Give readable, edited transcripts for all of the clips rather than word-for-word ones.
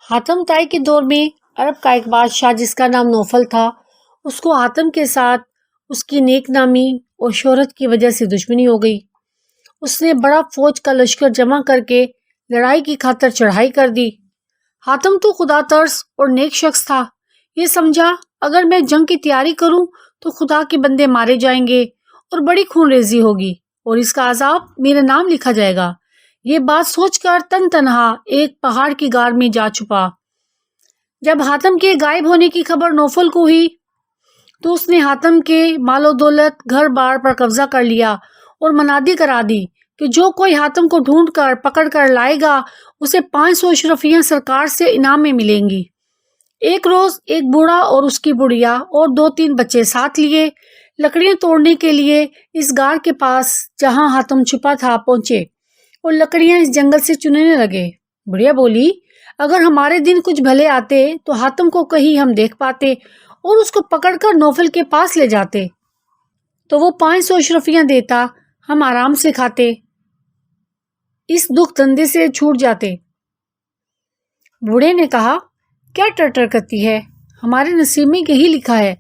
حاتم طائی کے دور میں عرب کا ایک بادشاہ جس کا نام نوفل تھا، اس کو حاتم کے ساتھ اس کی نیک نامی اور شہرت کی وجہ سے دشمنی ہو گئی۔ اس نے بڑا فوج کا لشکر جمع کر کے لڑائی کی خاطر چڑھائی کر دی۔ حاتم تو خدا ترس اور نیک شخص تھا، یہ سمجھا اگر میں جنگ کی تیاری کروں تو خدا کے بندے مارے جائیں گے اور بڑی خون ریزی ہوگی اور اس کا عذاب میرے نام لکھا جائے گا۔ یہ بات سوچ کر تنہا ایک پہاڑ کی غار میں جا چھپا۔ جب حاتم کے غائب ہونے کی خبر نوفل کو ہوئی تو اس نے حاتم کے مال و دولت گھر بار پر قبضہ کر لیا اور منادی کرا دی کہ جو کوئی حاتم کو ڈھونڈ کر پکڑ کر لائے گا اسے 500 اشرفیاں سرکار سے انعام میں ملیں گی۔ ایک روز ایک بوڑھا اور اس کی بڑھیا اور 2-3 بچے ساتھ لیے لکڑیاں توڑنے کے لیے اس غار کے پاس جہاں حاتم چھپا تھا پہنچے اور لکڑیاں اس جنگل سے چننے لگے۔ بڑھیا بولی، اگر ہمارے دن کچھ بھلے آتے تو حاتم کو کہیں ہم دیکھ پاتے اور اس کو پکڑ کر نوفل کے پاس لے جاتے تو وہ 500 اشرفیاں دیتا، ہم آرام سے کھاتے، اس دکھ دندے سے چھوٹ جاتے۔ بوڑھے نے کہا، کیا ٹر کرتی ہے، ہمارے نصیب میں یہی لکھا ہے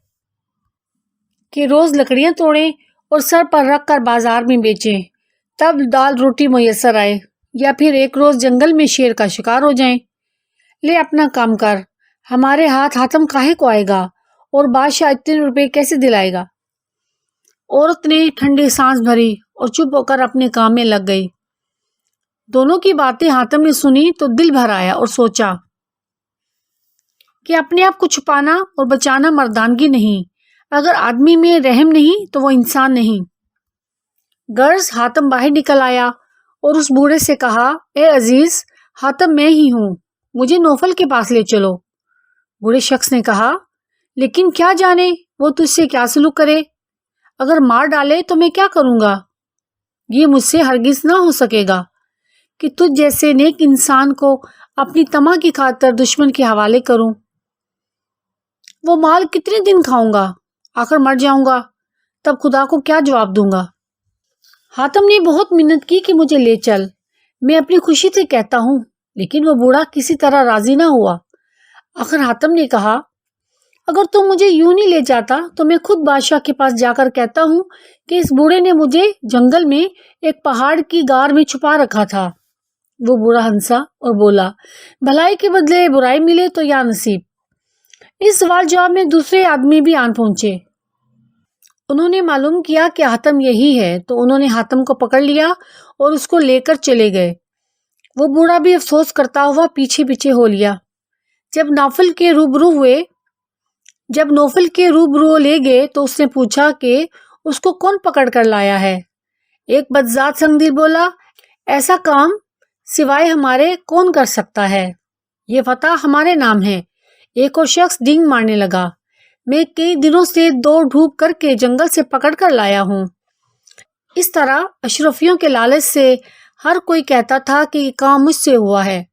کہ روز لکڑیاں توڑیں اور سر پر رکھ کر بازار میں بیچیں، تب دال روٹی میسر آئے، یا پھر ایک روز جنگل میں شیر کا شکار ہو جائیں۔ لے اپنا کام کر، ہمارے ہاتھ حاتم کاہے کو آئے گا اور بادشاہ اتنے روپے کیسے دلائے گا؟ عورت نے ٹھنڈی سانس بھری اور چپ ہو کر اپنے کام میں لگ گئی۔ دونوں کی باتیں حاتم نے سنی تو دل بھر آیا اور سوچا کہ اپنے آپ کو چھپانا اور بچانا مردانگی نہیں، اگر آدمی میں رحم نہیں تو وہ انسان نہیں۔ غرض حاتم باہر نکل آیا اور اس بوڑھے سے کہا، اے عزیز، حاتم میں ہی ہوں، مجھے نوفل کے پاس لے چلو۔ بوڑھے شخص نے کہا، لیکن کیا جانے وہ تجھ سے کیا سلوک کرے، اگر مار ڈالے تو میں کیا کروں گا؟ یہ مجھ سے ہرگز نہ ہو سکے گا کہ تجھ جیسے نیک انسان کو اپنی طمع کی خاطر دشمن کے حوالے کروں۔ وہ مال کتنے دن کھاؤں گا، آخر مر جاؤں گا، تب خدا کو کیا جواب دوں گا؟ حاتم نے بہت منت کی کہ مجھے لے چل، میں اپنی خوشی سے کہتا ہوں، لیکن وہ بوڑھا کسی طرح راضی نہ ہوا۔ آخر حاتم نے کہا، اگر تم مجھے یوں نہیں لے جاتا تو میں خود بادشاہ کے پاس جا کر کہتا ہوں کہ اس بوڑھے نے مجھے جنگل میں ایک پہاڑ کی غار میں چھپا رکھا تھا۔ وہ بوڑھا ہنسا اور بولا، بھلائی کے بدلے برائی ملے تو یا نصیب۔ اس سوال جواب میں دوسرے آدمی بھی آن پہنچے۔ انہوں نے معلوم کیا کہ حاتم یہی ہے تو انہوں نے حاتم کو پکڑ لیا اور اس کو لے کر چلے گئے۔ وہ بوڑھا بھی افسوس کرتا ہوا پیچھے پیچھے ہو لیا۔ جب نوفل کے روبرو لے گئے تو اس نے پوچھا کہ اس کو کون پکڑ کر لایا ہے؟ ایک بدذات سنگدل بولا، ایسا کام سوائے ہمارے کون کر سکتا ہے، یہ فتح ہمارے نام ہے۔ ایک اور شخص ڈینگ مارنے لگا، میں کئی دنوں سے دوڑ دھوپ کر کے جنگل سے پکڑ کر لایا ہوں۔ اس طرح اشرفیوں کے لالچ سے ہر کوئی کہتا تھا کہ یہ کام مجھ سے ہوا ہے۔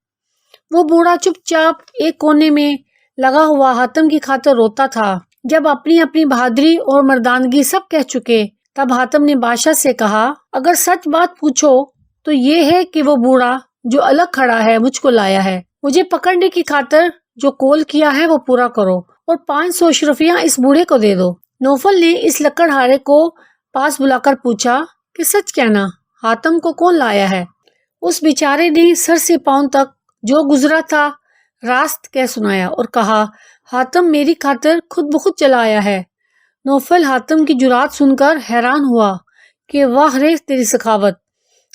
وہ بوڑھا چپ چاپ ایک کونے میں لگا ہوا حاتم کی خاطر روتا تھا۔ جب اپنی اپنی بہادری اور مردانگی سب کہہ چکے تب حاتم نے بادشاہ سے کہا، اگر سچ بات پوچھو تو یہ ہے کہ وہ بوڑھا جو الگ کھڑا ہے مجھ کو لایا ہے، مجھے پکڑنے کی خاطر جو کول کیا ہے وہ پورا کرو اور 500 اشرفیاں اس بوڑھے کو دے دو۔ نوفل نے اس لکڑہارے کو پاس بلا کر پوچھا کہ سچ کہنا، حاتم کو کون لایا ہے؟ اس بیچارے نے سر سے پاؤں تک جو گزرا تھا راست کہہ سنایا اور کہا، حاتم میری خاطر خود بخود چلا آیا ہے۔ نوفل حاتم کی جرات سن کر حیران ہوا کہ واہ رے تیری سخاوت،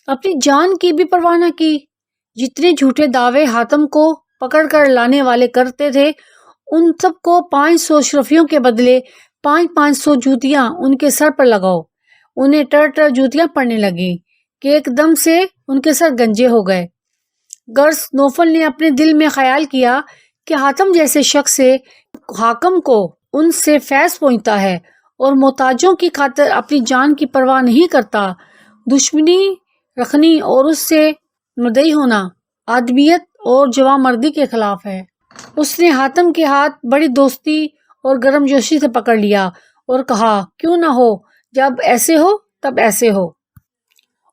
اپنی جان کی بھی پرواہ نہ کی۔ جتنے جھوٹے دعوے حاتم کو پکڑ کر لانے والے کرتے تھے ان سب کو 500 اشرفیوں کے بدلے 500 جوتیاں ان کے سر پر لگاؤ۔ انہیں ٹر جوتیاں پڑنے لگیں کہ ایک دم سے ان کے سر گنجے ہو گئے۔ غرض نوفل نے اپنے دل میں خیال کیا کہ حاتم جیسے شخص سے حاکم کو ان سے فیض پہنچتا ہے اور محتاجوں کی خاطر اپنی جان کی پرواہ نہیں کرتا، دشمنی رکھنی اور اس سے مدعی ہونا آدمیت اور جوان مردی کے خلاف ہے۔ اس نے حاتم کے ہاتھ بڑی دوستی اور گرم جوشی سے پکڑ لیا اور کہا، کیوں نہ ہو، جب ایسے ہو تب ایسے ہو،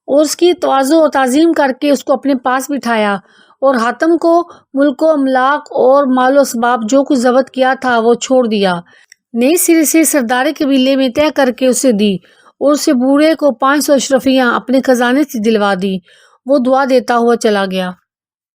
اور اس کی تواضع و تعظیم کر کے اس کو اپنے پاس بٹھایا اور حاتم کو ملک و املاک اور مال و اسباب جو کچھ ضبط کیا تھا وہ چھوڑ دیا، نئی سرے سے سردار قبیلے میں طے کر کے اسے دی اور اسے بوڑھے کو 500 اشرفیاں اپنے خزانے سے دلوا دی۔ وہ دعا دیتا ہوا چلا گیا۔